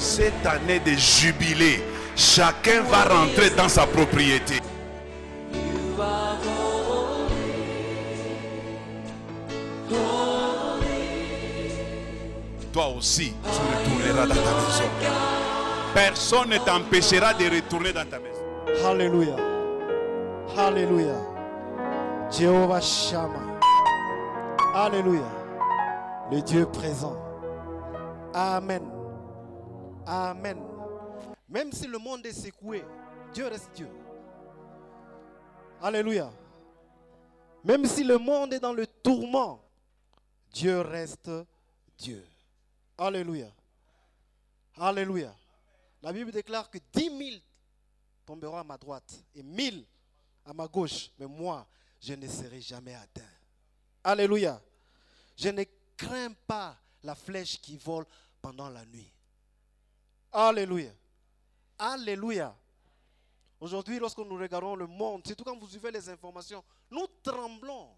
cette année de jubilé, chacun va rentrer dans sa propriété. Toi aussi, tu retourneras dans ta maison. Personne ne t'empêchera de retourner dans ta maison. Alléluia. Alléluia. Jéhovah Shammah. Alléluia. Le Dieu présent. Amen. Amen. Même si le monde est secoué, Dieu reste Dieu. Alléluia. Même si le monde est dans le tourment, Dieu reste Dieu. Alléluia. Alléluia. La Bible déclare que 10 000 tomberont à ma droite et 1000 à ma gauche, mais moi, je ne serai jamais atteint. Alléluia. Je ne crains pas la flèche qui vole pendant la nuit. Alléluia. Alléluia. Aujourd'hui, lorsque nous regardons le monde, surtout quand vous suivez les informations, nous tremblons.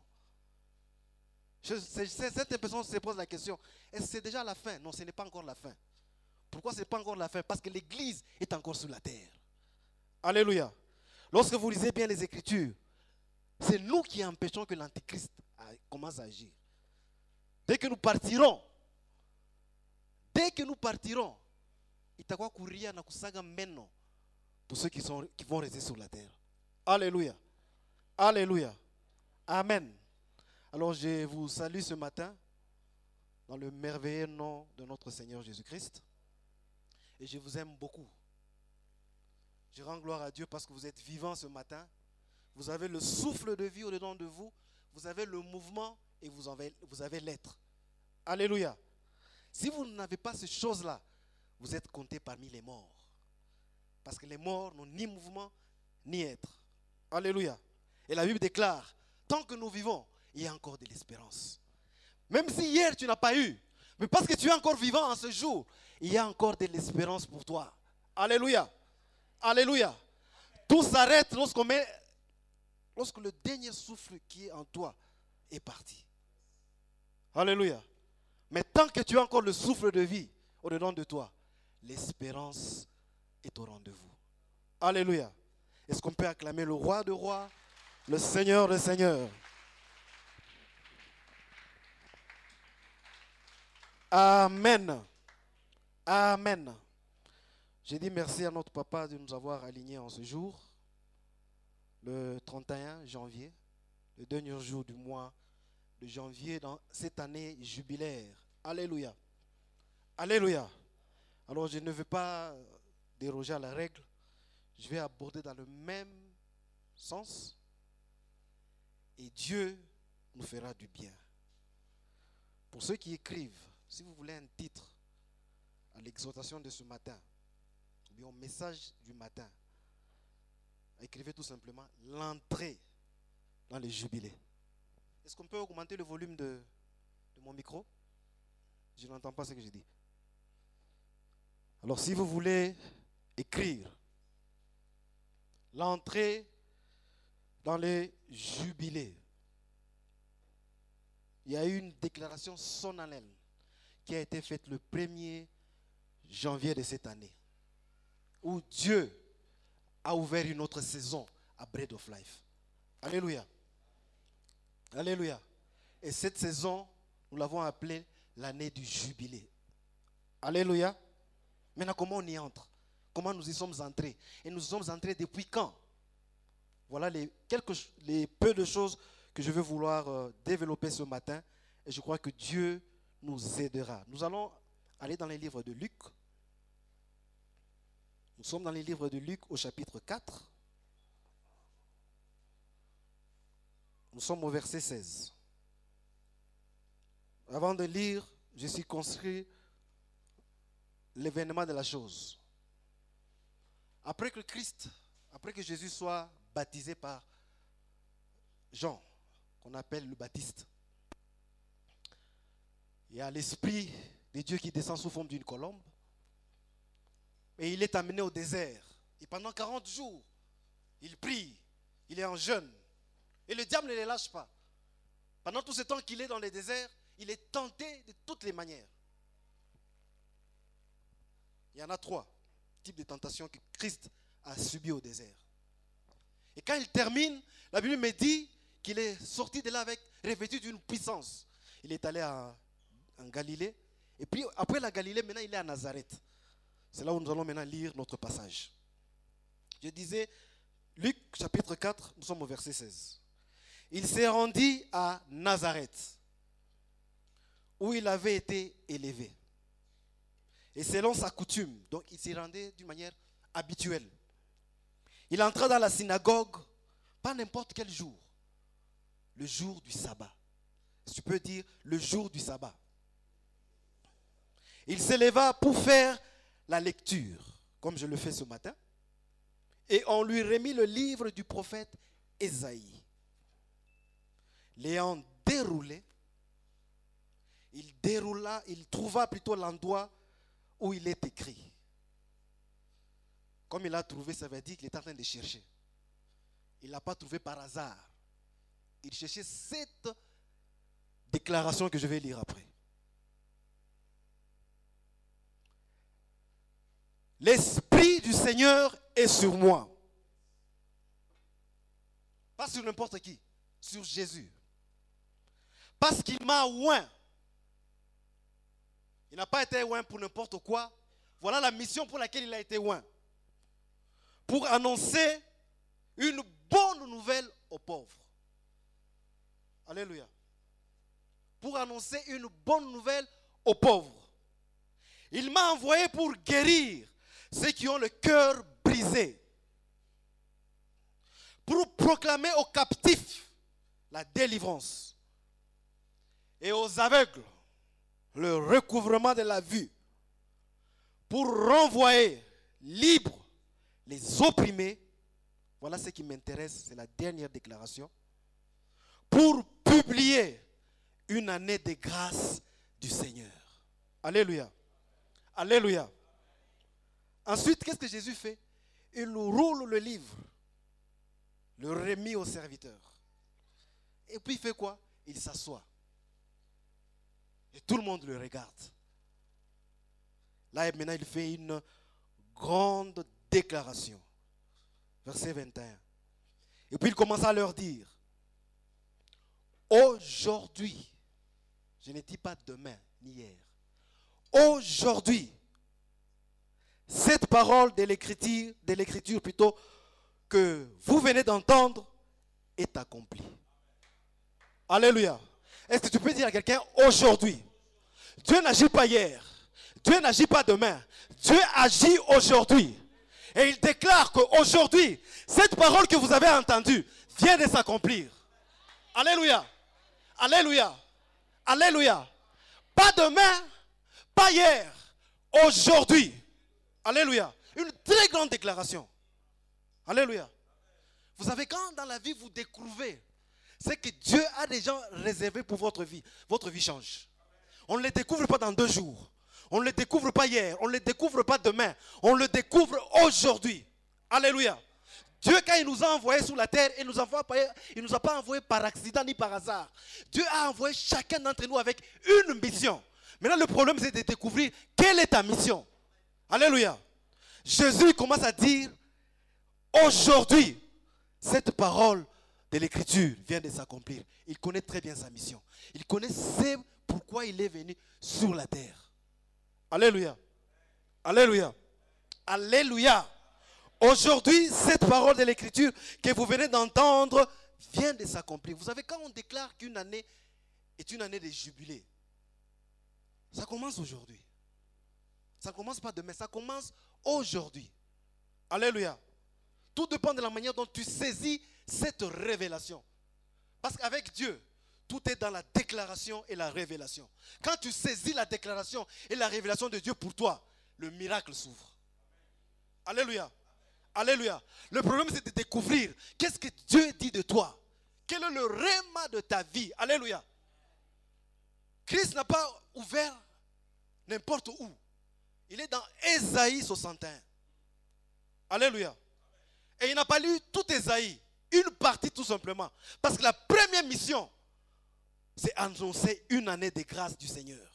Certaines personnes se posent la question, est-ce que c'est déjà la fin? Non, ce n'est pas encore la fin. Pourquoi ce n'est pas encore la fin? Parce que l'Église est encore sur la terre. Alléluia. Lorsque vous lisez bien les Écritures, c'est nous qui empêchons que l'Antéchrist commence à agir. Dès que nous partirons, il t'a quoi courir na kusaga meno pour ceux qui vont rester sur la terre. Alléluia. Alléluia. Amen. Alors je vous salue ce matin dans le merveilleux nom de notre Seigneur Jésus-Christ. Et je vous aime beaucoup. Je rends gloire à Dieu parce que vous êtes vivants ce matin. Vous avez le souffle de vie au-dedans de vous. Vous avez le mouvement et vous avez l'être. Alléluia. Si vous n'avez pas ces choses-là, vous êtes comptés parmi les morts. Parce que les morts n'ont ni mouvement ni être. Alléluia. Et la Bible déclare, tant que nous vivons, il y a encore de l'espérance. Même si hier tu n'as pas eu, mais parce que tu es encore vivant en ce jour, il y a encore de l'espérance pour toi. Alléluia. Alléluia. Tout s'arrête lorsque le dernier souffle qui est en toi est parti. Alléluia. Mais tant que tu as encore le souffle de vie au-dedans de toi, l'espérance est au rendez-vous. Alléluia. Est-ce qu'on peut acclamer le roi de rois, le Seigneur des seigneurs? Amen. Amen. J'ai dit merci à notre papa de nous avoir alignés en ce jour, le 31 janvier, le dernier jour du mois de janvier dans cette année jubilaire. Alléluia. Alléluia. Alors je ne veux pas déroger à la règle. Je vais aborder dans le même sens. Et Dieu nous fera du bien. Pour ceux qui écrivent, si vous voulez un titre à l'exhortation de ce matin, ou bien au message du matin, écrivez tout simplement l'entrée dans les jubilés. Est-ce qu'on peut augmenter le volume de mon micro? Je n'entends pas ce que je dis. Alors si vous voulez écrire l'entrée dans les jubilés, il y a eu une déclaration solennelle qui a été faite le 1er janvier de cette année, où Dieu a ouvert une autre saison à Bread of Life. Alléluia. Alléluia. Et cette saison, nous l'avons appelée l'année du jubilé. Alléluia. Maintenant, comment on y entre? Comment nous y sommes entrés? Et nous y sommes entrés depuis quand? Voilà les peu de choses que je vais vouloir développer ce matin. Et je crois que Dieu nous aidera. Nous allons aller dans les livres de Luc. Nous sommes dans les livres de Luc au chapitre 4. Nous sommes au verset 16. Avant de lire, je suis construit l'événement de la chose. Après que Jésus soit baptisé par Jean, qu'on appelle le Baptiste, il y a l'Esprit de Dieu qui descend sous forme d'une colombe et il est amené au désert. Et pendant 40 jours, il prie, il est en jeûne et le diable ne le lâche pas. Pendant tout ce temps qu'il est dans le désert, il est tenté de toutes les manières. Il y en a 3 types de tentations que Christ a subies au désert. Et quand il termine, la Bible me dit qu'il est sorti de là revêtu d'une puissance. Il est allé en Galilée. Et puis après la Galilée, maintenant il est à Nazareth. C'est là où nous allons maintenant lire notre passage. Je disais, Luc chapitre 4, nous sommes au verset 16. Il s'est rendu à Nazareth, où il avait été élevé. Et selon sa coutume, donc il s'y rendait d'une manière habituelle. Il entra dans la synagogue, pas n'importe quel jour, le jour du sabbat. Si tu peux dire le jour du sabbat. Il s'éleva pour faire la lecture, comme je le fais ce matin. Et on lui remit le livre du prophète Ésaïe. L'ayant déroulé, il trouva plutôt l'endroit où il est écrit. Comme il a trouvé, ça veut dire qu'il est en train de chercher. Il ne l'a pas trouvé par hasard. Il cherchait cette déclaration que je vais lire après. L'Esprit du Seigneur est sur moi. Pas sur n'importe qui, sur Jésus. Parce qu'il m'a oint. Il n'a pas été oint pour n'importe quoi. Voilà la mission pour laquelle il a été oint. Pour annoncer une bonne nouvelle aux pauvres. Alléluia. Pour annoncer une bonne nouvelle aux pauvres. Il m'a envoyé pour guérir ceux qui ont le cœur brisé. Pour proclamer aux captifs la délivrance. Et aux aveugles le recouvrement de la vue. Pour renvoyer libres les opprimés. Voilà ce qui m'intéresse, c'est la dernière déclaration. Pour publier une année de grâce du Seigneur. Alléluia. Alléluia. Ensuite, qu'est-ce que Jésus fait? Il roule le livre, le remet au serviteur. Et puis il fait quoi? Il s'assoit. Et tout le monde le regarde. Là, maintenant, il fait une grande déclaration. Verset 21. Et puis il commence à leur dire, aujourd'hui, je ne dis pas demain ni hier, aujourd'hui, cette parole de l'écriture plutôt, que vous venez d'entendre est accomplie. Alléluia. Est-ce que tu peux dire à quelqu'un aujourd'hui? Dieu n'agit pas hier. Dieu n'agit pas demain. Dieu agit aujourd'hui. Et il déclare qu'aujourd'hui, cette parole que vous avez entendue vient de s'accomplir. Alléluia. Alléluia. Alléluia. Pas demain, pas hier. Aujourd'hui. Alléluia. Une très grande déclaration. Alléluia. Vous savez, quand dans la vie vous découvrez, c'est que Dieu a déjà réservé pour votre vie change. On ne le découvre pas dans 2 jours. On ne le découvre pas hier. On ne le découvre pas demain. On le découvre aujourd'hui. Alléluia. Dieu, quand il nous a envoyés sur la terre, il ne nous a pas envoyés par accident ni par hasard. Dieu a envoyé chacun d'entre nous avec une mission. Maintenant, le problème, c'est de découvrir quelle est ta mission. Alléluia. Jésus commence à dire, aujourd'hui, cette parole de l'écriture vient de s'accomplir. Il connaît très bien sa mission. Il connaît pourquoi il est venu sur la terre. Alléluia. Alléluia. Alléluia. Aujourd'hui, cette parole de l'écriture que vous venez d'entendre vient de s'accomplir. Vous savez, quand on déclare qu'une année est une année de jubilé, ça commence aujourd'hui. Ça ne commence pas demain, ça commence aujourd'hui. Alléluia. Tout dépend de la manière dont tu saisis cette révélation. Parce qu'avec Dieu, tout est dans la déclaration et la révélation. Quand tu saisis la déclaration et la révélation de Dieu pour toi, le miracle s'ouvre. Alléluia. Alléluia. Le problème, c'est de découvrir qu'est-ce que Dieu dit de toi. Quel est le réma de ta vie. Alléluia. Christ n'a pas ouvert n'importe où. Il est dans Ésaïe 61. Alléluia. Et il n'a pas lu tout Ésaïe. Une partie tout simplement. Parce que la première mission, c'est annoncer une année de grâce du Seigneur.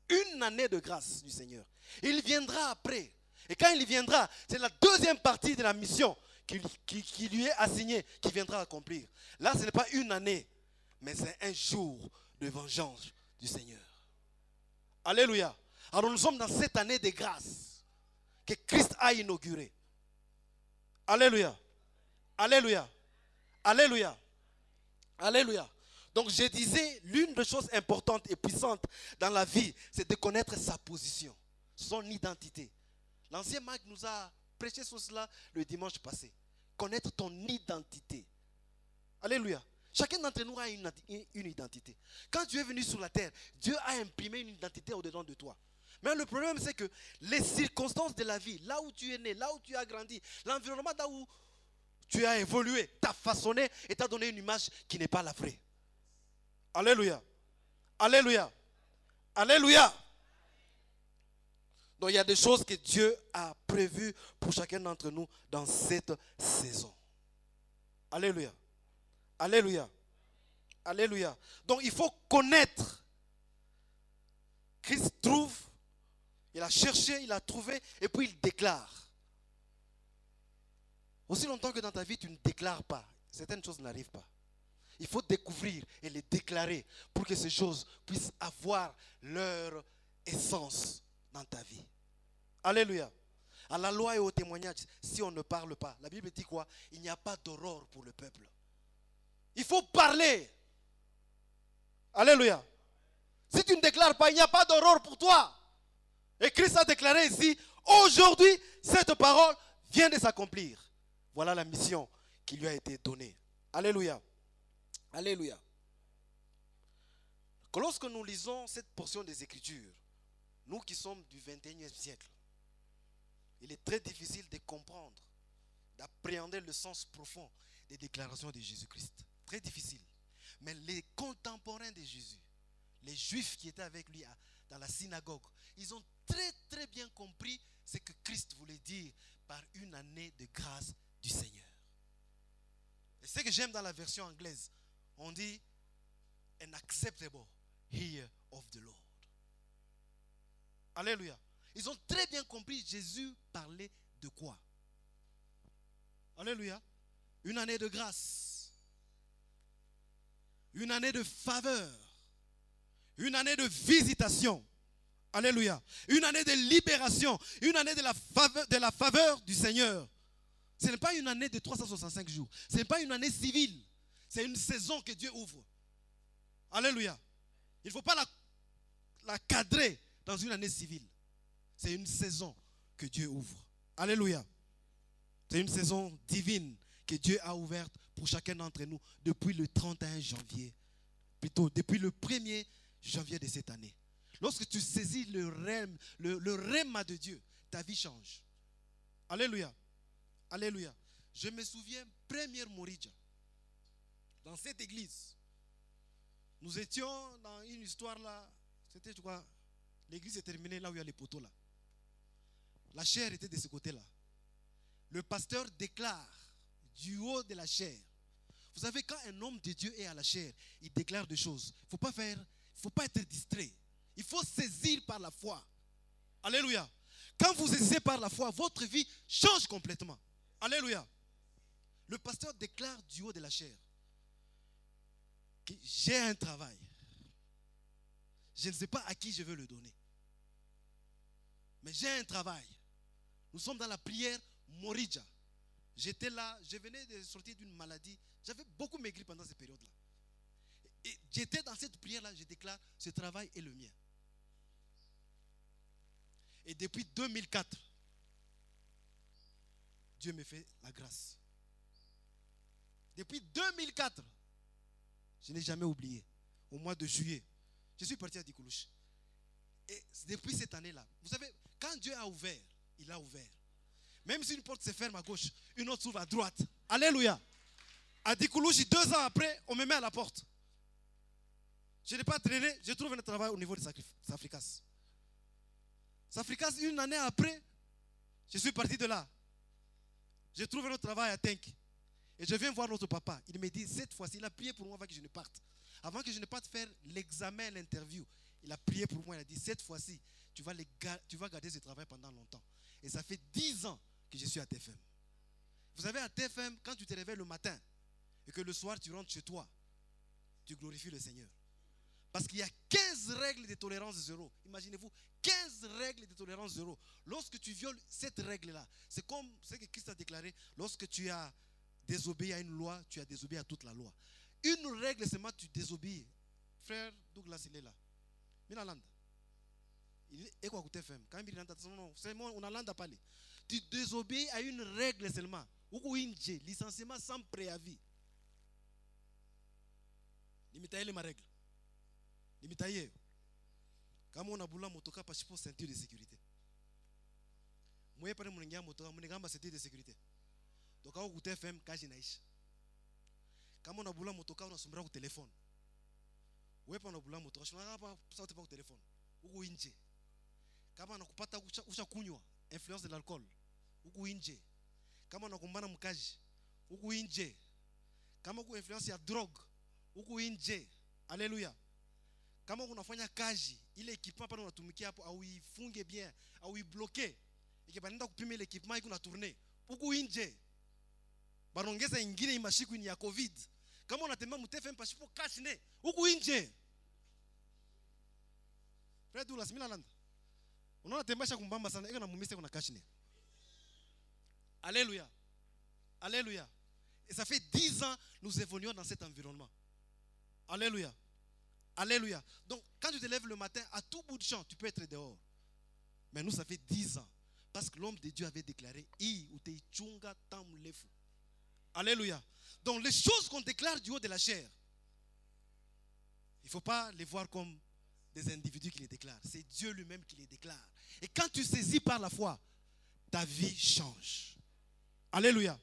Une une année de grâce du Seigneur. Il viendra après. Et quand il viendra, c'est la deuxième partie de la mission qui lui est assignée, qui viendra accomplir. Là, ce n'est pas une année, mais c'est un jour de vengeance du Seigneur. Alléluia. Alors nous sommes dans cette année de grâce que Christ a inaugurée. Alléluia. Alléluia. Alléluia. Alléluia. Donc je disais, l'une des choses importantes et puissantes dans la vie, c'est de connaître sa position, son identité. L'ancien Marc nous a prêché sur cela le dimanche passé. Connaître ton identité. Alléluia. Chacun d'entre nous a une identité. Quand tu es venu sur la terre, Dieu a imprimé une identité au-dedans de toi. Mais le problème, c'est que les circonstances de la vie, là où tu es né, là où tu as grandi, l'environnement là où tu as évolué, t'a façonné et t'a donné une image qui n'est pas la vraie. Alléluia. Alléluia. Alléluia. Donc il y a des choses que Dieu a prévues pour chacun d'entre nous dans cette saison. Alléluia. Alléluia. Alléluia. Donc il faut connaître. Christ trouve, il a cherché, il a trouvé et puis il déclare. Aussi longtemps que dans ta vie tu ne déclares pas, certaines choses n'arrivent pas. Il faut découvrir et les déclarer pour que ces choses puissent avoir leur essence dans ta vie. Alléluia. À la loi et au témoignage, si on ne parle pas, la Bible dit quoi? Il n'y a pas d'aurore pour le peuple. Il faut parler. Alléluia. Si tu ne déclares pas, il n'y a pas d'aurore pour toi. Et Christ a déclaré ici, aujourd'hui, cette parole vient de s'accomplir. Voilà la mission qui lui a été donnée. Alléluia. Alléluia. Lorsque nous lisons cette portion des Écritures, nous qui sommes du 21e siècle, il est très difficile de comprendre, d'appréhender le sens profond des déclarations de Jésus-Christ. Très difficile. Mais les contemporains de Jésus, les Juifs qui étaient avec lui dans la synagogue, ils ont très bien compris ce que Christ voulait dire par une année de grâce du Seigneur. Et ce que j'aime dans la version anglaise, on dit an acceptable year of the Lord. Alléluia. Ils ont très bien compris Jésus parlait de quoi. Alléluia. Une année de grâce. Une année de faveur. Une année de visitation. Alléluia. Une année de libération. Une année de la faveur du Seigneur. Ce n'est pas une année de 365 jours. Ce n'est pas une année civile. C'est une saison que Dieu ouvre. Alléluia. Il ne faut pas la cadrer dans une année civile. C'est une saison que Dieu ouvre. Alléluia. C'est une saison divine que Dieu a ouverte pour chacun d'entre nous depuis le 31 janvier. Plutôt, depuis le 1er janvier de cette année. Lorsque tu saisis le rhéma de Dieu, ta vie change. Alléluia. Alléluia. Je me souviens, première Morija, dans cette église, nous étions dans une histoire là, c'était, je crois, l'église est terminée là où il y a les poteaux là. La chair était de ce côté-là. Le pasteur déclare du haut de la chair. Vous savez, quand un homme de Dieu est à la chair, il déclare des choses. Il ne faut pas être distrait. Il faut saisir par la foi. Alléluia. Quand vous saisissez par la foi, votre vie change complètement. Alléluia. Le pasteur déclare du haut de la chair que j'ai un travail. Je ne sais pas à qui je veux le donner. Mais j'ai un travail. Nous sommes dans la prière Morija. J'étais là, je venais de sortir d'une maladie. J'avais beaucoup maigri pendant cette période-là. Et j'étais dans cette prière-là, je déclare, ce travail est le mien. Et depuis 2004, Dieu me fait la grâce. Depuis 2004, je n'ai jamais oublié. Au mois de juillet, je suis parti à Dikoulouche. Et depuis cette année-là, vous savez, quand Dieu a ouvert, il a ouvert. Même si une porte se ferme à gauche, une autre s'ouvre à droite. Alléluia. À Dikoulouche, 2 ans après, on me met à la porte. Je n'ai pas traîné, je trouve un travail au niveau de Safricas. Safricas, une année après, je suis parti de là. Je trouve un autre travail à Tenk. Et je viens voir notre papa. Il me dit, cette fois-ci, il a prié pour moi avant que je ne parte. Avant que je ne parte faire l'examen, l'interview. Il a prié pour moi, il a dit, cette fois-ci, tu vas garder ce travail pendant longtemps. Et ça fait 10 ans que je suis à TFM. Vous savez, à TFM, quand tu te réveilles le matin et que le soir tu rentres chez toi, tu glorifies le Seigneur. Parce qu'il y a 15 règles de tolérance zéro. Imaginez-vous, 15 règles de tolérance zéro. Lorsque tu violes cette règle-là, c'est comme ce que Christ a déclaré, lorsque tu as désobéi à une loi, tu as désobéi à toute la loi. Une règle seulement, tu désobéis. Frère Douglas, il est là. Minaland. Il est quoi TFM? Quand il est c'est moi, on a l'anda parlé. Tu désobéis à une règle seulement. Ou licenciement sans préavis. Limitaye ma règle. Limitaye. Quand on a boula motoka parce que ceinture de sécurité. Moi pas mon ngam motoka, mon ngam ceinture de sécurité. Donc quand on TFM kaji naisha. Quand on a boula motoka on a sombra au téléphone. Ouais pas on a boula motoka, je n'ai pas ça au téléphone. Ou inje. Kama nakupata usha kunywa influence de l'alcool huku nje, kama unakumbana mkaji huku nje, kama uko influence ya drogue huku nje. Alléluia. Kama unafanya kazi ile equipement pale unatumikia hapo au ifunge bien au ibloquer ikipanda kupima ile equipement iko na tourner huku nje, barongeza ingine imashiku ni ya covid. Kama unatembea mtefem pasipo cash ne huku nje. Frère Douglas Milalanda, unaona tembesha kumbamba sana iko na mumise kuna cash ne. Alléluia. Alléluia. Et ça fait 10 ans nous évoluons dans cet environnement. Alléluia. Alléluia. Donc quand tu te lèves le matin, à tout bout de champ, tu peux être dehors. Mais nous, ça fait 10 ans. Parce que l'homme de Dieu avait déclaré Alléluia. Donc les choses qu'on déclare du haut de la chair, il ne faut pas les voir comme des individus qui les déclarent. C'est Dieu lui-même qui les déclare. Et quand tu saisis par la foi, ta vie change. Alléluia.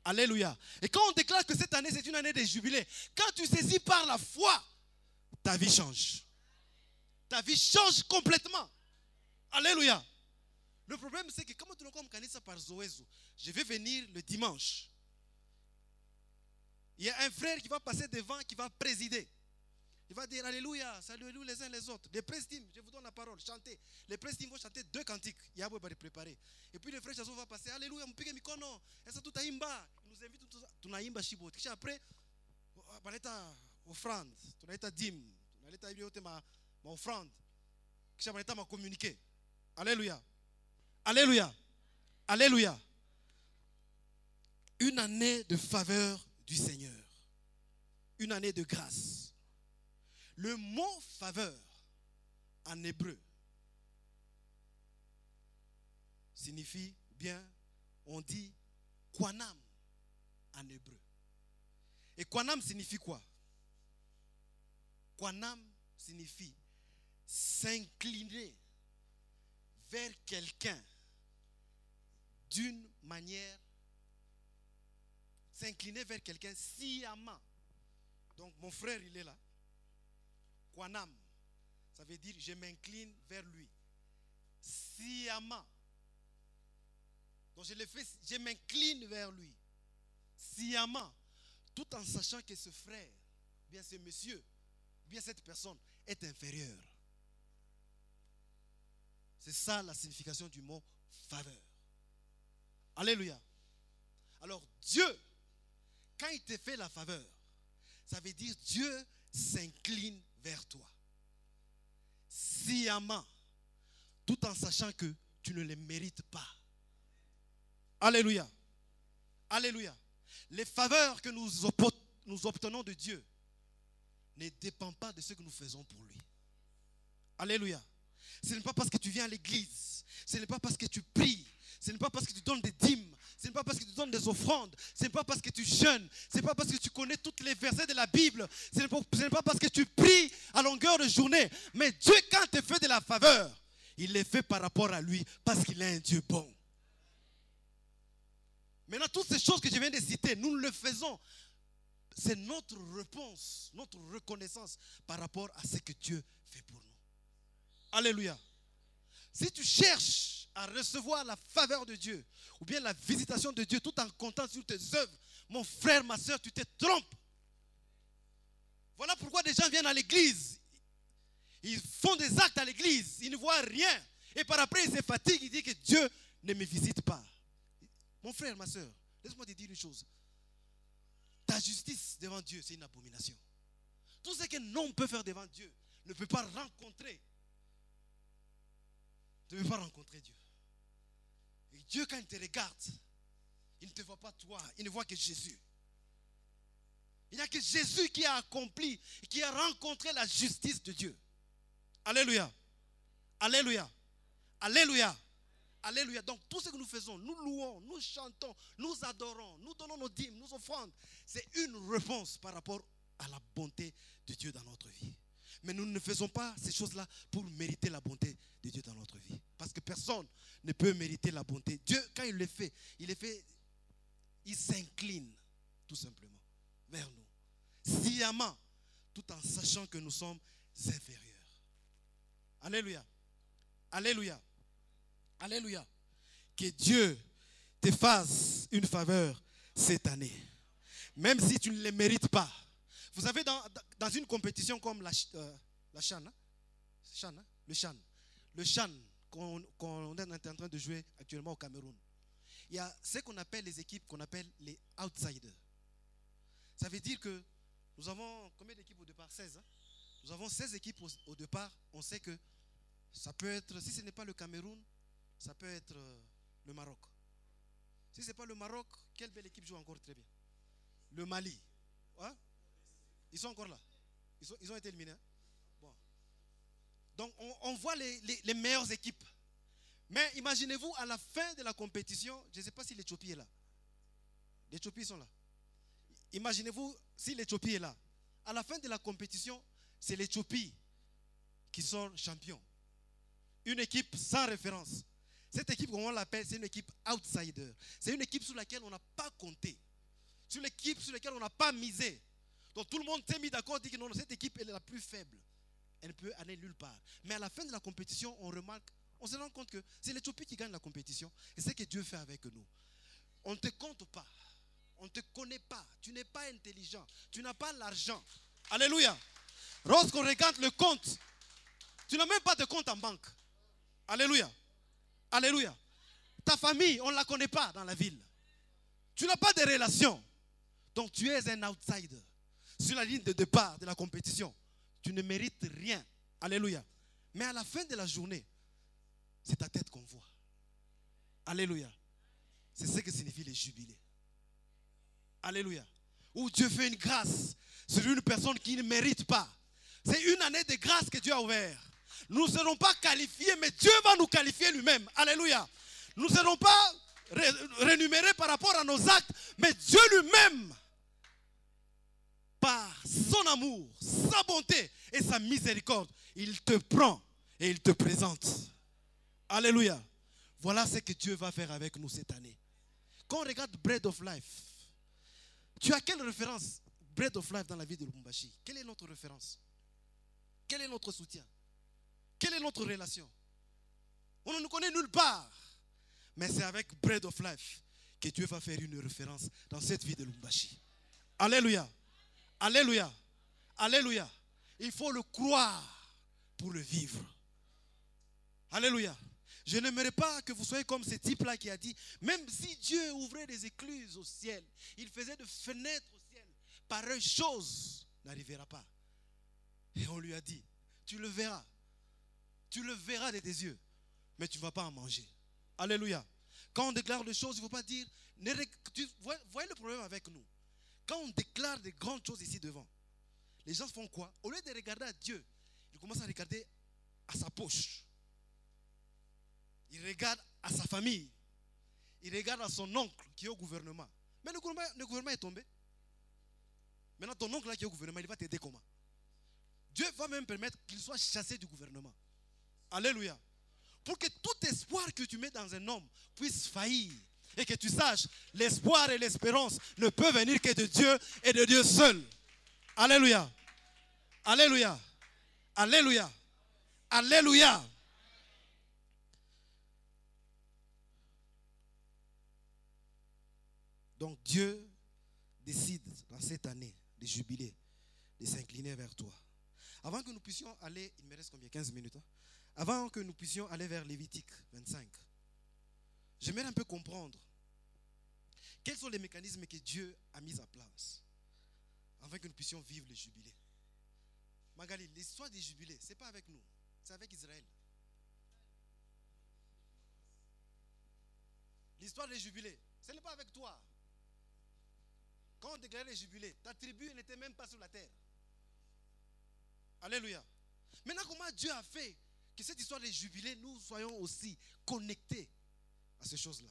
Alléluia. Et quand on déclare que cette année c'est une année de jubilé, quand tu saisis par la foi, ta vie change. Ta vie change complètement. Alléluia. Le problème c'est que comme tu n'as pas ça par Zoézo, je vais venir le dimanche. Il y a un frère qui va passer devant, qui va présider. Il va dire Alléluia, saluez-nous les uns les autres. Les prestimes, je vous donne la parole, chantez. Les prestimes vont chanter 2 cantiques. Il y a beau préparer. Et puis le frère Chazot va passer Alléluia, mpige mikono. Et ça tout a imba. Il nous invite tout a imba shibot. Après, on a offrande, on a dîme, on a ma offrande. On a ma communiqué. Alléluia. Alléluia. Alléluia. Une année de faveur du Seigneur. Une année de grâce. Le mot faveur en hébreu signifie bien, on dit kwanam en hébreu. Et kwanam signifie quoi? Kwanam signifie s'incliner vers quelqu'un d'une manière, s'incliner vers quelqu'un sciemment. Donc mon frère il est là. Kwanam, ça veut dire je m'incline vers lui. Sciemment. Donc je le fais, je m'incline vers lui. Sciemment. Tout en sachant que ce frère, bien ce monsieur, bien cette personne est inférieure. C'est ça la signification du mot faveur. Alléluia. Alors Dieu, quand il te fait la faveur, ça veut dire Dieu s'incline vers toi. Sciemment, tout en sachant que tu ne les mérites pas. Alléluia. Alléluia. Les faveurs que nous obtenons de Dieu ne dépendent pas de ce que nous faisons pour lui. Alléluia. Ce n'est pas parce que tu viens à l'église, ce n'est pas parce que tu pries, ce n'est pas parce que tu donnes des dîmes, ce n'est pas parce que tu donnes des offrandes, ce n'est pas parce que tu jeûnes, ce n'est pas parce que tu connais toutes les versets de la Bible, ce n'est pas parce que tu pries à longueur de journée. Mais Dieu, quand il te fait de la faveur, il les fait par rapport à lui, parce qu'il est un Dieu bon. Maintenant, toutes ces choses que je viens de citer, nous le faisons. C'est notre réponse, notre reconnaissance par rapport à ce que Dieu fait pour nous. Alléluia. Si tu cherches à recevoir la faveur de Dieu ou bien la visitation de Dieu tout en comptant sur tes œuvres, mon frère, ma soeur, tu te trompes. Voilà pourquoi des gens viennent à l'église. Ils font des actes à l'église, ils ne voient rien. Et par après, ils se fatiguent, ils disent que Dieu ne me visite pas. Mon frère, ma soeur, laisse-moi te dire une chose. Ta justice devant Dieu, c'est une abomination. Tout ce qu'un homme peut faire devant Dieu ne peut pas rencontrer. Ne peut pas rencontrer Dieu. Et Dieu, quand il te regarde, il ne te voit pas toi, il ne voit que Jésus. Il n'y a que Jésus qui a accompli, qui a rencontré la justice de Dieu. Alléluia. Alléluia. Alléluia. Alléluia. Donc tout ce que nous faisons, nous louons, nous chantons, nous adorons, nous donnons nos dîmes, nos offrandes, c'est une réponse par rapport à la bonté de Dieu dans notre vie. Mais nous ne faisons pas ces choses-là pour mériter la bonté de Dieu dans notre vie. Parce que personne ne peut mériter la bonté. Dieu, quand il le fait, il s'incline tout simplement vers nous, sciemment, tout en sachant que nous sommes inférieurs. Alléluia. Alléluia. Alléluia. Que Dieu te fasse une faveur cette année. Même si tu ne le mérites pas. Vous savez, dans une compétition comme la CHAN, le CHAN qu'on est en train de jouer actuellement au Cameroun, il y a ce qu'on appelle les équipes qu'on appelle les outsiders. Ça veut dire que nous avons combien d'équipes au départ? 16. Hein? Nous avons 16 équipes au départ. On sait que ça peut être, si ce n'est pas le Cameroun, ça peut être le Maroc. Si ce n'est pas le Maroc, quelle belle équipe joue encore très bien? Le Mali. Ouais? Ils sont encore là. Ils ont été éliminés. Hein? Bon. Donc on voit les meilleures équipes. Mais imaginez-vous à la fin de la compétition, je ne sais pas si l'Éthiopie est là. L'Éthiopie sont là. Imaginez-vous si l'Éthiopie est là. À la fin de la compétition, c'est l'Éthiopie qui sort champion. Une équipe sans référence. Cette équipe, comme on l'appelle, c'est une équipe outsider. C'est une équipe sur laquelle on n'a pas compté. Sur l'équipe sur laquelle on n'a pas misé. Donc tout le monde s'est mis d'accord, dit que non, cette équipe elle est la plus faible. Elle ne peut aller nulle part. Mais à la fin de la compétition, on se rend compte que c'est l'Éthiopie qui gagne la compétition. Et c'est ce que Dieu fait avec nous. On ne te compte pas. On ne te connaît pas. Tu n'es pas intelligent. Tu n'as pas l'argent. Alléluia. Lorsqu'on regarde le compte, tu n'as même pas de compte en banque. Alléluia. Alléluia. Ta famille, on ne la connaît pas dans la ville. Tu n'as pas de relations. Donc tu es un outsider. Sur la ligne de départ de la compétition, tu ne mérites rien. Alléluia. Mais à la fin de la journée, c'est ta tête qu'on voit. Alléluia. C'est ce que signifie les jubilés. Alléluia. Où Dieu fait une grâce sur une personne qui ne mérite pas. C'est une année de grâce que Dieu a ouverte. Nous ne serons pas qualifiés, mais Dieu va nous qualifier lui-même. Alléluia. Nous ne serons pas rémunérés par rapport à nos actes, mais Dieu lui-même, par son amour, sa bonté et sa miséricorde, il te prend et il te présente. Alléluia. Voilà ce que Dieu va faire avec nous cette année. Quand on regarde Bread of Life, tu as quelle référence, Bread of Life, dans la vie de Lubumbashi? Quelle est notre référence? Quel est notre soutien? Quelle est notre relation? On ne nous connaît nulle part. Mais c'est avec Bread of Life que Dieu va faire une référence dans cette vie de Lubumbashi. Alléluia. Alléluia. Alléluia. Il faut le croire pour le vivre. Alléluia. Je n'aimerais pas que vous soyez comme ce type-là qui a dit, même si Dieu ouvrait des écluses au ciel, il faisait de fenêtres au ciel, pareille chose n'arrivera pas. Et on lui a dit, tu le verras de tes yeux, mais tu ne vas pas en manger. Alléluia. Quand on déclare des choses, il ne faut pas dire, voyez le problème avec nous. Quand on déclare des grandes choses ici devant, les gens font quoi? Au lieu de regarder à Dieu, ils commencent à regarder à sa poche. Ils regardent à sa famille. Ils regardent à son oncle qui est au gouvernement. Mais le gouvernement est tombé. Maintenant, ton oncle là qui est au gouvernement, il va t'aider comment? Dieu va même permettre qu'il soit chassé du gouvernement. Alléluia. Pour que tout espoir que tu mets dans un homme puisse faillir. Et que tu saches, l'espoir et l'espérance ne peuvent venir que de Dieu et de Dieu seul. Alléluia. Alléluia. Alléluia. Alléluia. Donc Dieu décide dans cette année de jubilé, de s'incliner vers toi. Avant que nous puissions aller, il me reste combien? 15 minutes. Hein? Avant que nous puissions aller vers Lévitique 25, j'aimerais un peu comprendre quels sont les mécanismes que Dieu a mis en place afin que nous puissions vivre le jubilé. Magali, l'histoire des jubilés, ce n'est pas avec nous, c'est avec Israël. L'histoire des jubilés, ce n'est pas avec toi. Quand on déclarait les jubilés, ta tribu n'était même pas sur la terre. Alléluia. Maintenant, comment Dieu a fait que cette histoire des jubilés, nous soyons aussi connectés à ces choses-là?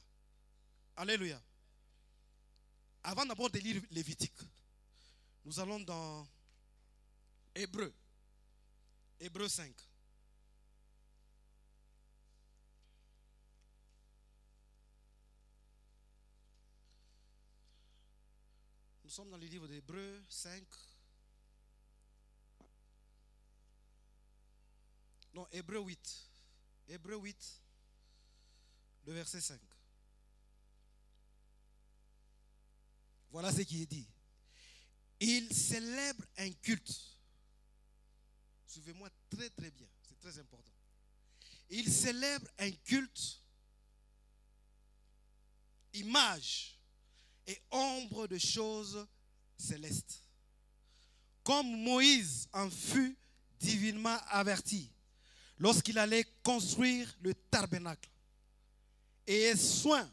Alléluia. Avant d'abord de lire Lévitique, nous allons dans Hébreux 5. Nous sommes dans le livre d'Hébreux 5. Non, Hébreux 8. Hébreux 8, le verset 5. Voilà ce qui est dit. Il célèbre un culte. Suivez-moi très très bien, c'est très important. Il célèbre un culte, image et ombre de choses célestes. Comme Moïse en fut divinement averti lorsqu'il allait construire le tabernacle. Et soin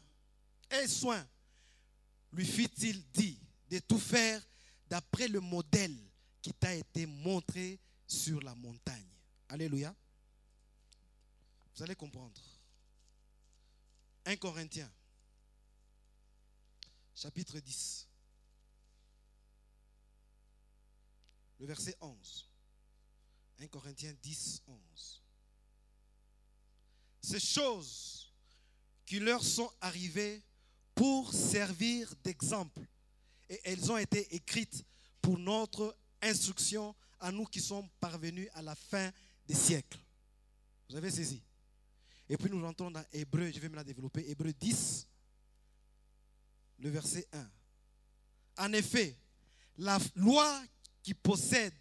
lui fit-il dit de tout faire d'après le modèle qui t'a été montré sur la montagne. Alléluia. Vous allez comprendre. 1 Corinthiens, chapitre 10, le verset 11. 1 Corinthiens 10, 11. Ces choses qui leur sont arrivées pour servir d'exemple, et elles ont été écrites pour notre instruction à nous qui sommes parvenus à la fin des siècles. Vous avez saisi? Et puis nous rentrons dans Hébreux, je vais me la développer, Hébreux 10, le verset 1. En effet, la loi qui possède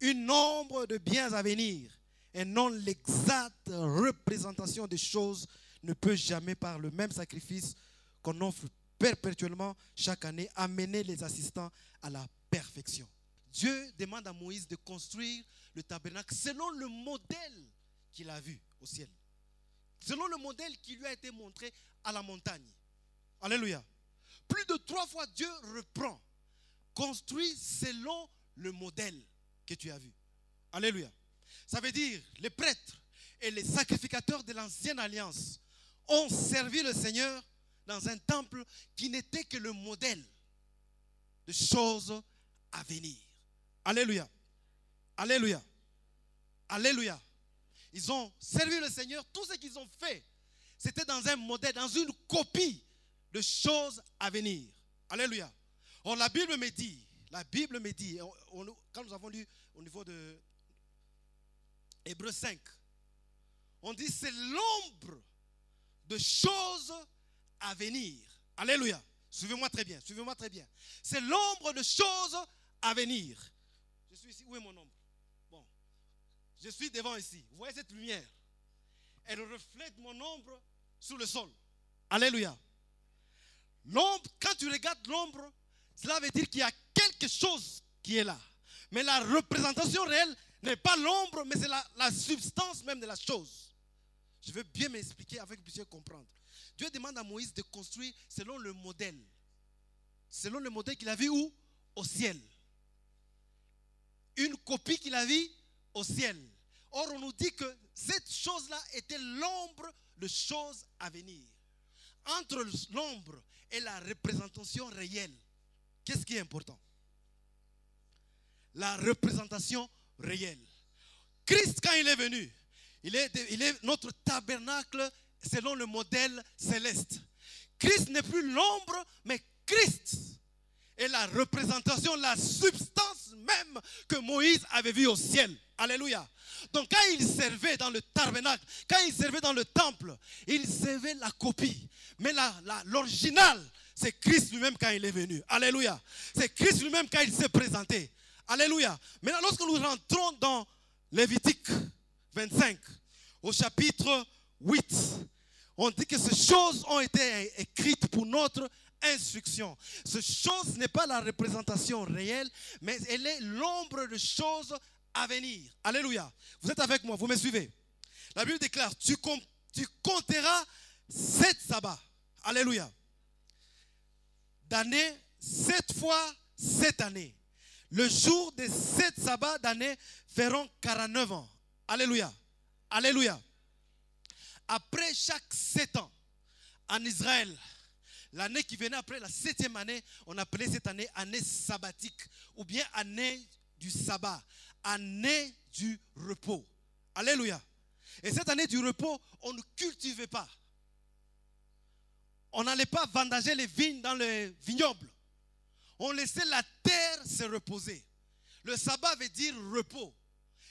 une nombre de biens à venir et non l'exacte représentation des choses ne peut jamais par le même sacrifice qu'on offre perpétuellement chaque année amener les assistants à la perfection. Dieu demande à Moïse de construire le tabernacle selon le modèle qu'il a vu au ciel. Selon le modèle qui lui a été montré à la montagne. Alléluia. Plus de 3 fois Dieu reprend. Construit selon le modèle que tu as vu. Alléluia. Ça veut dire les prêtres et les sacrificateurs de l'ancienne alliance ont servi le Seigneur dans un temple qui n'était que le modèle de choses à venir. Alléluia. Alléluia. Alléluia. Ils ont servi le Seigneur. Tout ce qu'ils ont fait, c'était dans un modèle, dans une copie de choses à venir. Alléluia. Or, la Bible me dit, quand nous avons lu au niveau de Hébreux 5, on dit c'est l'ombre de choses à venir. Alléluia. Suivez-moi très bien, suivez-moi très bien. C'est l'ombre de choses à venir. Je suis ici, où est mon ombre? Bon, je suis devant ici. Vous voyez cette lumière? Elle reflète mon ombre sur le sol. Alléluia. L'ombre, quand tu regardes l'ombre, cela veut dire qu'il y a quelque chose qui est là. Mais la représentation réelle n'est pas l'ombre, mais c'est la substance même de la chose. Je veux bien m'expliquer afin que vous puissiez comprendre. Dieu demande à Moïse de construire selon le modèle. Selon le modèle qu'il a vu où? Au ciel. Une copie qu'il a vue au ciel. Or, on nous dit que cette chose-là était l'ombre de choses à venir. Entre l'ombre et la représentation réelle, qu'est-ce qui est important? La représentation réelle. Christ, quand il est venu, il est notre tabernacle selon le modèle céleste. Christ n'est plus l'ombre, mais Christ est la représentation, la substance même que Moïse avait vue au ciel. Alléluia. Donc quand il servait dans le tabernacle, quand il servait dans le temple, il servait la copie. Mais l'original, c'est Christ lui-même quand il est venu. Alléluia. C'est Christ lui-même quand il s'est présenté. Alléluia. Maintenant, lorsque nous rentrons dans Lévitique 25, au chapitre 8, on dit que ces choses ont été écrites pour notre instruction. Ces choses n'est pas la représentation réelle, mais elle est l'ombre de choses à venir. Alléluia. Vous êtes avec moi, vous me suivez. La Bible déclare, tu compteras 7 sabbats. Alléluia. D'année, 7 fois 7 années. Le jour des 7 sabbats d'année feront 49 ans. Alléluia. Alléluia. Après chaque 7 ans, en Israël, l'année qui venait après la 7e année, on appelait cette année année sabbatique ou bien année du sabbat, année du repos. Alléluia. Et cette année du repos, on ne cultivait pas. On n'allait pas vendager les vignes dans les vignobles. On laissait la terre se reposer. Le sabbat veut dire repos.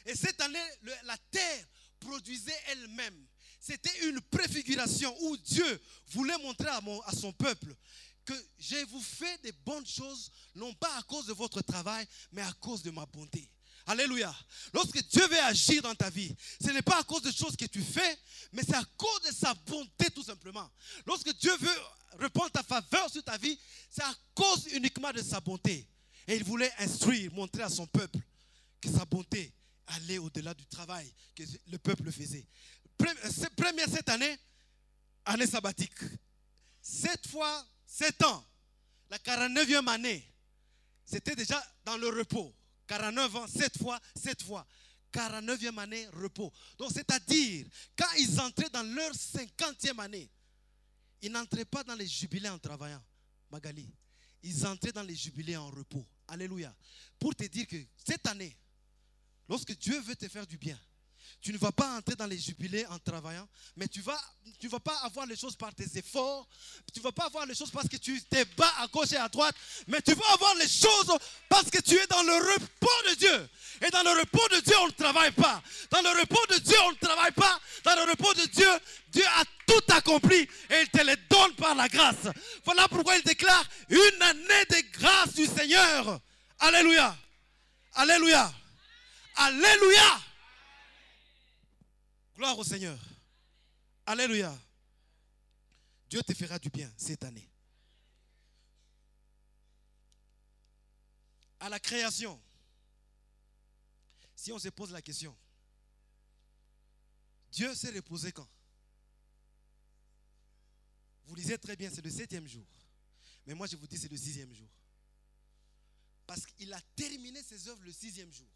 Et cette année, la terre produisait elle-même. C'était une préfiguration où Dieu voulait montrer à son peuple que je vous fais des bonnes choses, non pas à cause de votre travail, mais à cause de ma bonté. Alléluia. Lorsque Dieu veut agir dans ta vie, ce n'est pas à cause de choses que tu fais, mais c'est à cause de sa bonté tout simplement. Lorsque Dieu veut répandre ta faveur sur ta vie, c'est à cause uniquement de sa bonté. Et il voulait instruire, montrer à son peuple que sa bonté allait au-delà du travail que le peuple faisait. Première cette année, année sabbatique. 7 fois 7 ans, la 49e année, c'était déjà dans le repos. 49 ans, 7 fois, 7 fois. 49e année, repos. Donc, c'est-à-dire, quand ils entraient dans leur 50e année, ils n'entraient pas dans les jubilés en travaillant, Magali. Ils entraient dans les jubilés en repos. Alléluia. Pour te dire que cette année, lorsque Dieu veut te faire du bien, tu ne vas pas entrer dans les jubilés en travaillant, mais tu ne vas pas avoir les choses par tes efforts, tu ne vas pas avoir les choses parce que tu te bats à gauche et à droite, mais tu vas avoir les choses parce que tu es dans le repos de Dieu. Et dans le repos de Dieu, on ne travaille pas. Dans le repos de Dieu, on ne travaille pas. Dans le repos de Dieu, Dieu a tout accompli et il te le donne par la grâce. Voilà pourquoi il déclare une année de grâce du Seigneur. Alléluia. Alléluia. Alléluia. Gloire au Seigneur. Alléluia. Dieu te fera du bien cette année. À la création, si on se pose la question, Dieu s'est reposé quand? Vous lisez très bien, c'est le 7e jour. Mais moi je vous dis c'est le 6e jour. Parce qu'il a terminé ses œuvres le 6e jour.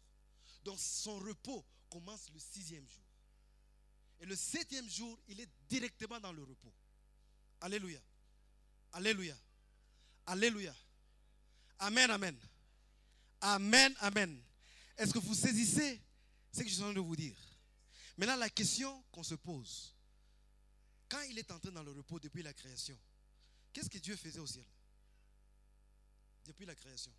Donc son repos commence le 6e jour. Et le 7e jour, il est directement dans le repos. Alléluia. Alléluia. Alléluia. Amen, amen. Amen, amen. Est-ce que vous saisissez ce que je suis en train de vous dire? Maintenant, la question qu'on se pose, quand il est entré dans le repos depuis la création, qu'est-ce que Dieu faisait au ciel? Depuis la création.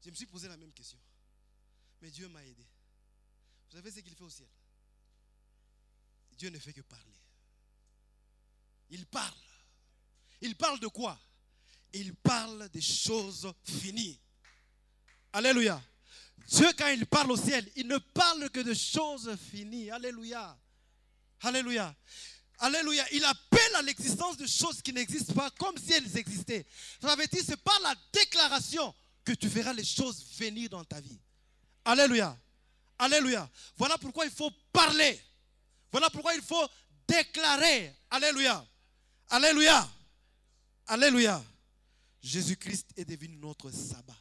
Je me suis posé la même question. Mais Dieu m'a aidé. Vous savez ce qu'il fait au ciel? Dieu ne fait que parler. Il parle. Il parle de quoi? Il parle des choses finies. Alléluia. Dieu, quand il parle au ciel, il ne parle que de choses finies. Alléluia. Alléluia. Alléluia. Il appelle à l'existence de choses qui n'existent pas comme si elles existaient. Ça veut dire que c'est par la déclaration que tu verras les choses venir dans ta vie. Alléluia. Alléluia. Voilà pourquoi il faut parler. Voilà pourquoi il faut déclarer. Alléluia. Alléluia. Alléluia. Jésus-Christ est devenu notre sabbat.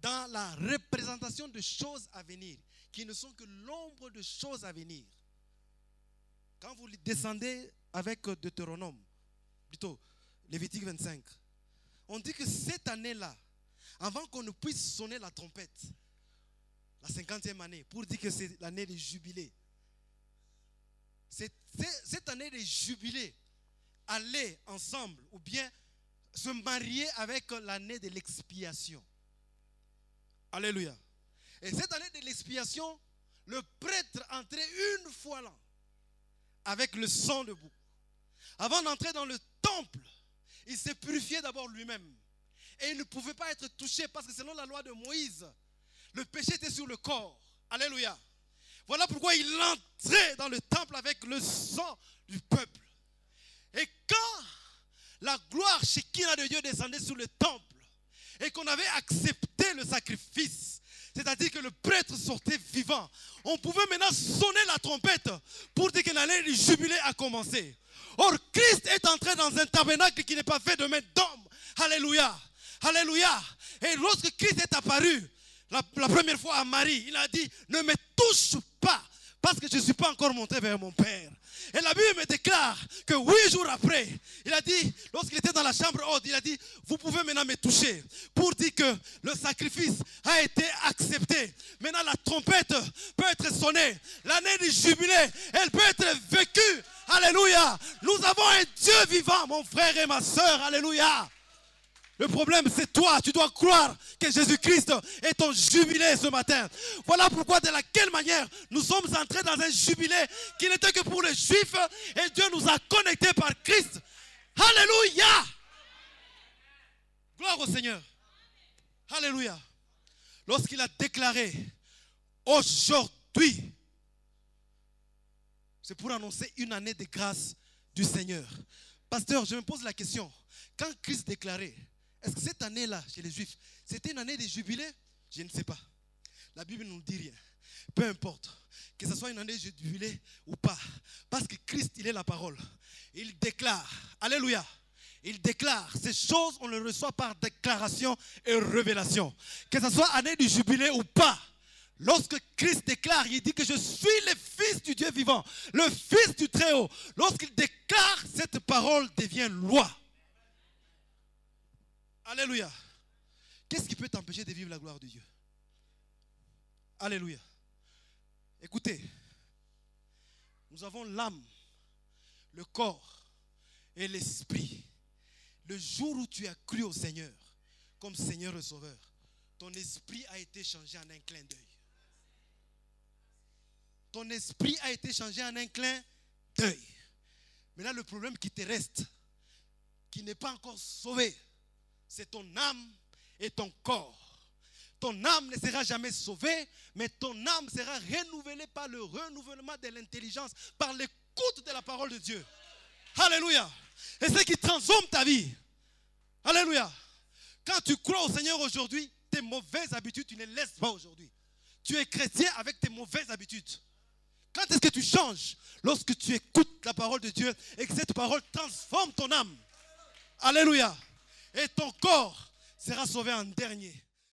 Dans la représentation de choses à venir, qui ne sont que l'ombre de choses à venir. Quand vous descendez avec Deutéronome, plutôt Lévitique 25, on dit que cette année-là, avant qu'on ne puisse sonner la trompette, la 50e année, pour dire que c'est l'année des jubilés, cette année des jubilés allait ensemble ou bien se marier avec l'année de l'expiation. Alléluia. Et cette année de l'expiation, le prêtre entrait une fois l'an avec le sang de bouc. Avant d'entrer dans le temple, il s'est purifié d'abord lui-même Et il ne pouvait pas être touché parce que selon la loi de Moïse, le péché était sur le corps. Alléluia. Voilà pourquoi il entrait dans le temple avec le sang du peuple. Et quand la gloire Shekinah de Dieu descendait sur le temple et qu'on avait accepté le sacrifice, c'est-à-dire que le prêtre sortait vivant, on pouvait maintenant sonner la trompette pour dire que l'année du jubilé a commencé. Or, Christ est entré dans un tabernacle qui n'est pas fait de main d'homme. Alléluia. Alléluia. Et lorsque Christ est apparu la première fois à Marie, il a dit, ne me touche pas parce que je ne suis pas encore monté vers mon Père. Et la Bible me déclare que 8 jours après, il a dit, lorsqu'il était dans la chambre haute, il a dit, vous pouvez maintenant me toucher pour dire que le sacrifice a été accepté. Maintenant la trompette peut être sonnée. L'année du jubilé, elle peut être vécue. Alléluia. Nous avons un Dieu vivant, mon frère et ma soeur. Alléluia. Le problème, c'est toi. Tu dois croire que Jésus-Christ est ton jubilé ce matin. Voilà pourquoi, de laquelle manière, nous sommes entrés dans un jubilé qui n'était que pour les Juifs. Et Dieu nous a connectés par Christ. Alléluia. Gloire au Seigneur. Alléluia. Lorsqu'il a déclaré, aujourd'hui, c'est pour annoncer une année de grâce du Seigneur. Pasteur, je me pose la question. Quand Christ déclarait, est-ce que cette année-là, chez les Juifs, c'était une année de jubilé? Je ne sais pas. La Bible ne nous dit rien. Peu importe, que ce soit une année de jubilé ou pas. Parce que Christ, il est la parole. Il déclare, alléluia, il déclare ces choses, on les reçoit par déclaration et révélation. Que ce soit année du jubilé ou pas. Lorsque Christ déclare, il dit que je suis le Fils du Dieu vivant, le Fils du Très-Haut. Lorsqu'il déclare, cette parole devient loi. Alléluia. Qu'est-ce qui peut t'empêcher de vivre la gloire de Dieu? Alléluia. Écoutez, nous avons l'âme, le corps et l'esprit. Le jour où tu as cru au Seigneur comme Seigneur et Sauveur, ton esprit a été changé en un clin d'œil. Ton esprit a été changé en un clin d'œil. Maintenant, le problème qui te reste, qui n'est pas encore sauvé, c'est ton âme et ton corps. Ton âme ne sera jamais sauvée, mais ton âme sera renouvelée par le renouvellement de l'intelligence, par l'écoute de la parole de Dieu. Alléluia. Et c'est ce qui transforme ta vie. Alléluia. Quand tu crois au Seigneur aujourd'hui, tes mauvaises habitudes, tu ne les laisses pas aujourd'hui. Tu es chrétien avec tes mauvaises habitudes. Quand est-ce que tu changes? Lorsque tu écoutes la parole de Dieu et que cette parole transforme ton âme. Alléluia. Et ton corps sera sauvé en dernier.